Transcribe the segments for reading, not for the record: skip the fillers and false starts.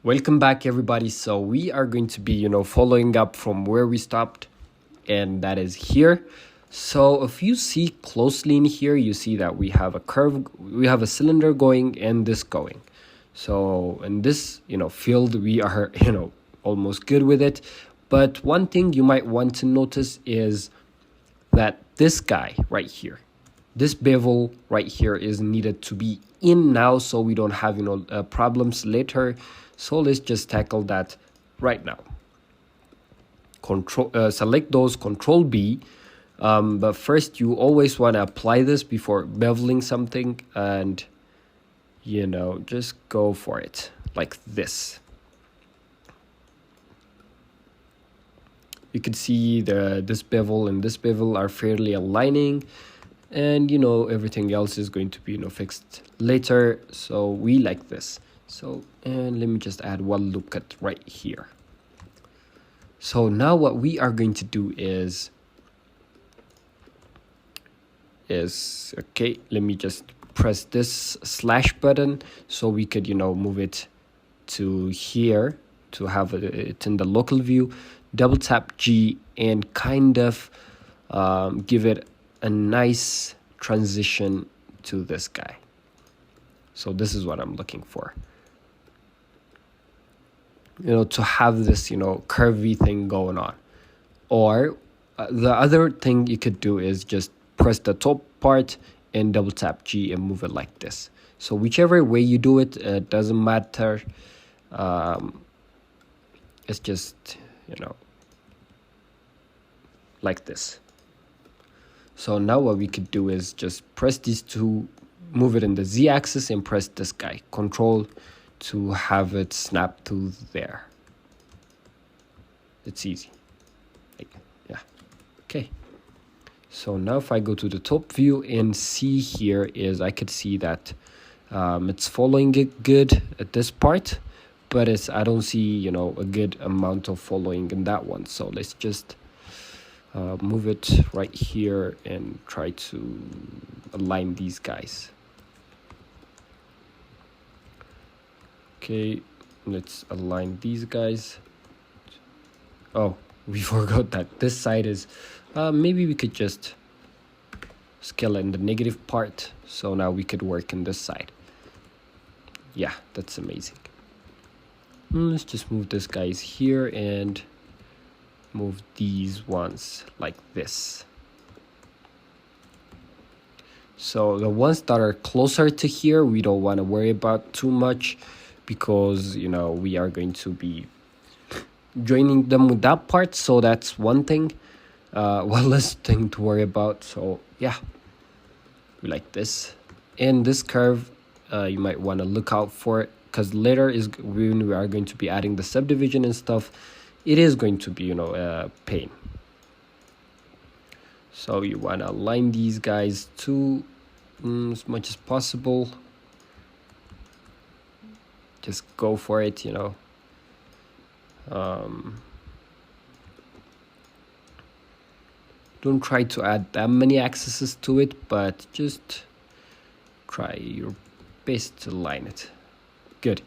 Welcome back, everybody. So we are going to be, following up from where we stopped, and that is here. So if you see closely in here, you see that we have a curve, we have a cylinder going and this going. So in this, field, we are, almost good with it. But one thing you might want to notice is that this guy right here, this bevel right here is needed to be in now so we don't have problems later. So let's just tackle that right now. Select those, Control B, but first you always want to apply this before beveling something, and just go for it like this. You can see this bevel and this bevel are fairly aligning, and everything else is going to be fixed later. So we like this. So, and let me just add one loop cut right here. So now what we are going to do is okay, let me just press this slash button so we could move it to here to have it in the local view. Double tap G and kind of give it a nice transition to this guy. So this is what I'm looking for, to have this curvy thing going on. Or the other thing you could do is just press the top part and double tap G and move it like this. So whichever way you do it, it doesn't matter. It's just like this. So now what we could do is just press these two, move it in the Z axis, and press this guy, Control, to have it snap to there. It's easy. Yeah. Okay. So now if I go to the top view and see here is I could see that it's following it good at this part, but I don't see a good amount of following in that one. So let's just move it right here and try to align these guys. Okay, let's align these guys. Oh, we forgot that this side is maybe we could just scale in the negative part, so now we could work in this side. Yeah, that's amazing. Let's just move this guys here and move these ones like this. So the ones that are closer to here, we don't want to worry about too much, because we are going to be joining them with that part. So that's one thing, one less thing to worry about. So yeah, we like this. And this curve, you might want to look out for it, because later is when we are going to be adding the subdivision and stuff. It is going to be a pain. So you want to align these guys too, as much as possible. Just go for it, don't try to add that many axes to it, but just try your best to align it. Good.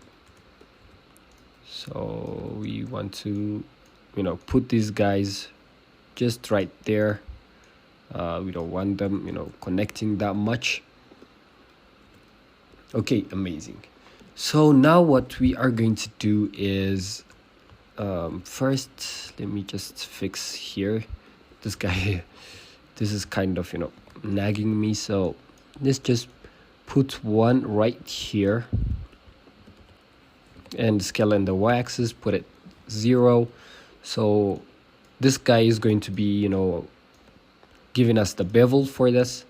So we want to put these guys just right there. We don't want them connecting that much. Okay, amazing. So now what we are going to do is first let me just fix here this guy. This is kind of nagging me, so let's just put one right here and scale in the y-axis, put it 0. So this guy is going to be giving us the bevel for this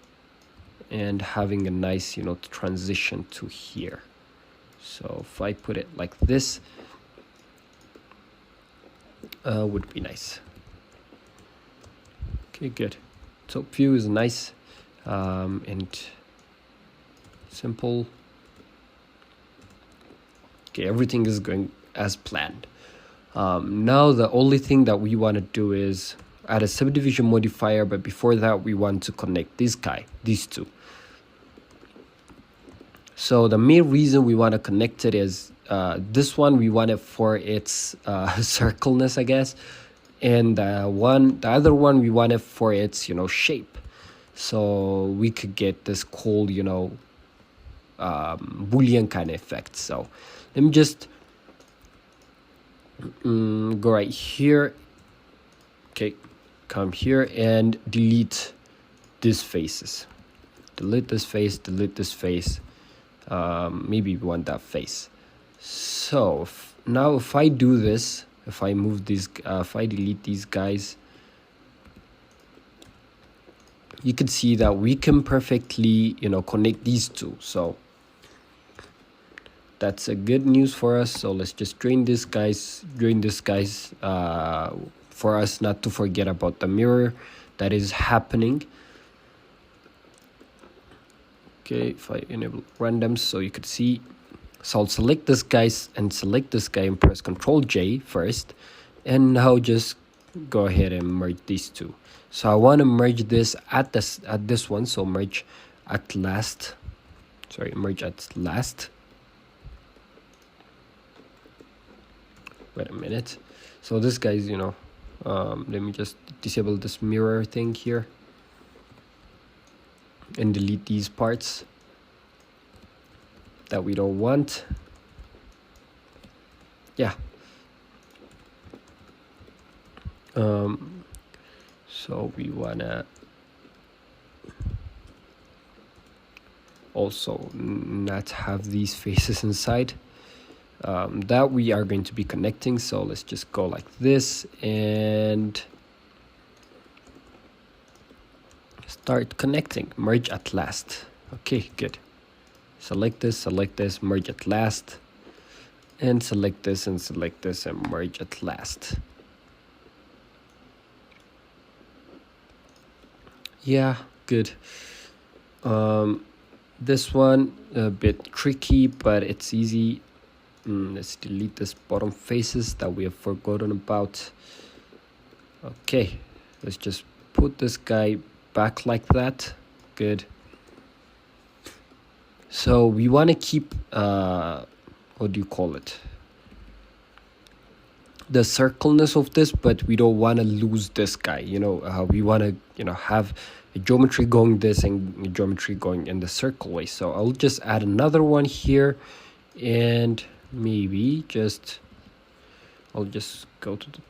and having a nice transition to here. So if I put it like this, would be nice. Okay, good. Top view is nice and simple. Okay, everything is going as planned. Now the only thing that we want to do is add a subdivision modifier, but before that we want to connect these two. So the main reason we want to connect it is this one we want it for its circleness, I guess, and the other one we want it for its shape. So we could get this cool Boolean kind of effect. So let me just go right here. Okay, come here and delete these faces. Delete this face, delete this face. Maybe we want that face. So now if I do this, if I move these, if I delete these guys, you can see that we can perfectly connect these two. So that's a good news for us. So let's just drain this guys for us not to forget about the mirror that is happening. Okay, if I enable random, so you could see. So I'll select this guys and select this guy and press Ctrl J first, and now just go ahead and merge these two. So I want to merge this at this one. So merge at last. Sorry, merge at last. Wait a minute. So this guy's let me just disable this mirror thing here and delete these parts that we don't want. Yeah. So we wanna also not have these faces inside that we are going to be connecting. So let's just go like this and start connecting. Merge at last. Okay, good. Select this, merge at last, and select this and merge at last. Yeah, good. This one a bit tricky, but it's easy. Let's delete this bottom faces that we have forgotten about. Okay, let's just put this guy back like that. Good. So we want to keep what do you call it, the circleness of this, but we don't want to lose this guy. We want to have a geometry going this and a geometry going in the circle way. So I'll just add another one here, and maybe I'll just go to the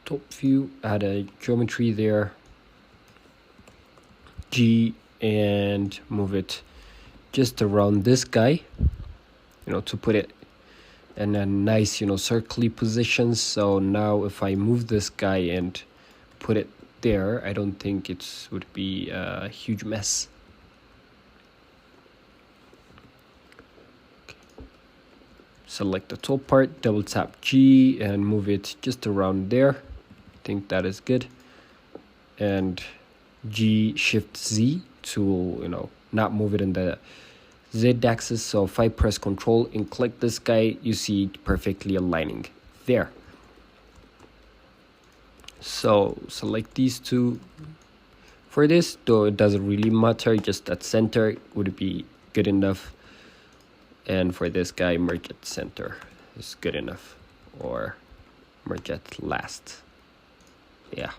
top view, add a geometry there, G, and move it just around this guy, to put it in a nice circly position. So now if I move this guy and put it there, I don't think it would be a huge mess. Select the top part, double tap G and move it just around there. I think that is good. And G shift Z to not move it in the Z axis. So if I press Control and click this guy, you see it perfectly aligning there. So select these two. For this, though, it doesn't really matter, just at center would be good enough. And for this guy, merge at center is good enough, or merge at last. Yeah.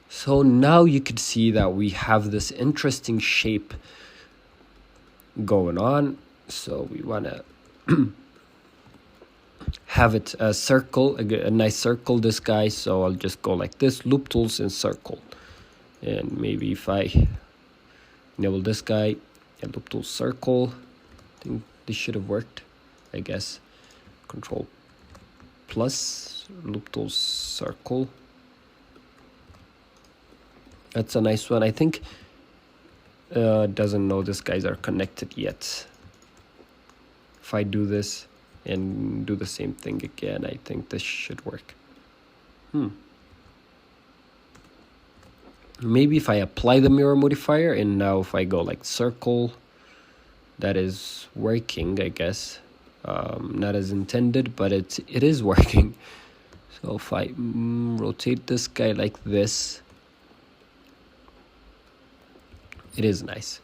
So now you could see that we have this interesting shape going on. So we want to have it a circle, a nice circle, this guy. So I'll just go like this, loop tools and circle. And maybe if I enable this guy and loop tool circle, I think this should have worked, I guess. Control plus, loop tool circle. That's a nice one. I think doesn't know these guys are connected yet. If I do this and do the same thing again, I think this should work. Maybe if I apply the mirror modifier and now if I go like circle, that is working, I guess. Not as intended, but it is working. So if I rotate this guy like this, it is nice.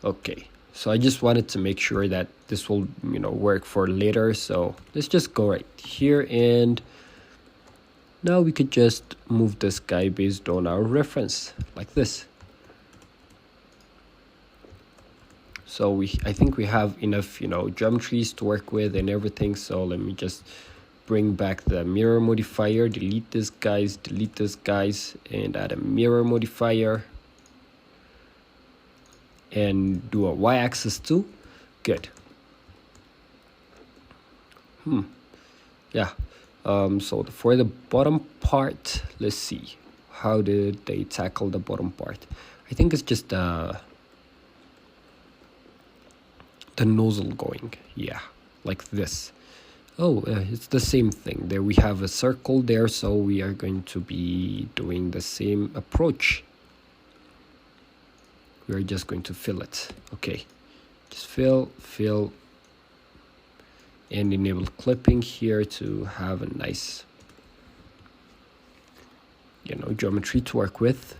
Okay, So I just wanted to make sure that this will, you know, work for later. So let's just go right here, and now we could just move this guy based on our reference like this. So I think we have enough, you know, geometries to work with and everything. So let me just bring back the mirror modifier, delete this guys, and add a mirror modifier. And do a y-axis too. Good. Yeah. So for the bottom part, let's see. How did they tackle the bottom part? I think it's just the nozzle going. Yeah, like this. Oh, it's the same thing. There we have a circle there, so we are going to be doing the same approach. We're just going to fill it. Okay, just fill, and enable clipping here to have a nice, you know, geometry to work with.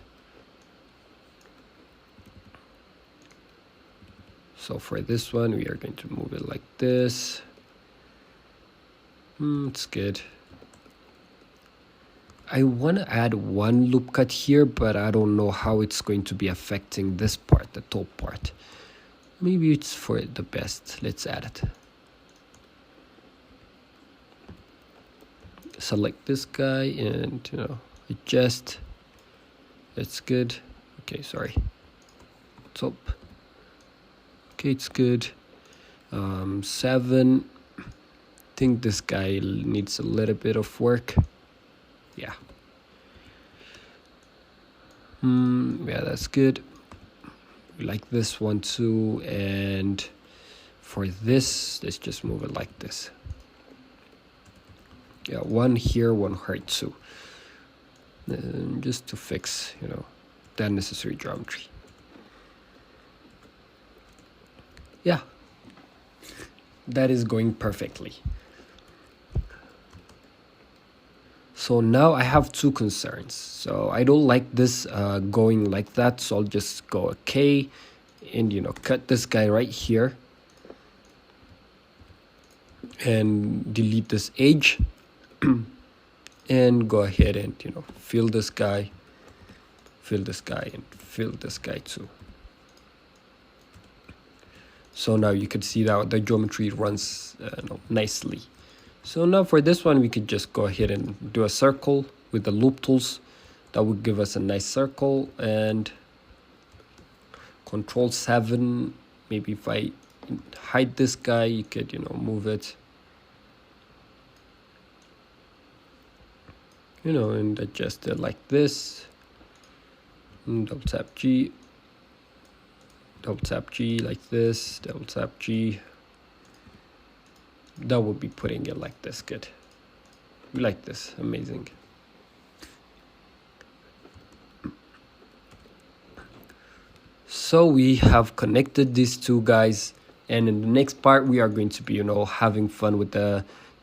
So for this one, we are going to move it like this. It's good. I want to add one loop cut here, but I don't know how it's going to be affecting this part, the top part. Maybe it's for the best. Let's add it. Select this guy and, you know, adjust. That's good. Okay, sorry. Top. Okay, it's good. 7. I think this guy needs a little bit of work. Yeah. Yeah, that's good. We like this one too. And for this, let's just move it like this. Yeah, one here, one here too. And just to fix, you know, the unnecessary geometry. Yeah, that is going perfectly. So now I have two concerns. So I don't like this going like that. So I'll just go okay and, you know, cut this guy right here and delete this edge and go ahead and, you know, fill this guy, and fill this guy too. So now you can see that the geometry runs nicely. So now for this one, we could just go ahead and do a circle with the loop tools. That would give us a nice circle, and Control 7. Maybe if I hide this guy, you could, you know, move it. You know, and adjust it like this. And double tap G like this, double tap G. That would be putting it like this. Good. We like this. Amazing. So we have connected these two guys, and in the next part we are going to be, you know, having fun with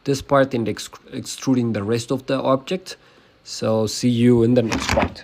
this part and extruding the rest of the object. So see you in the next part.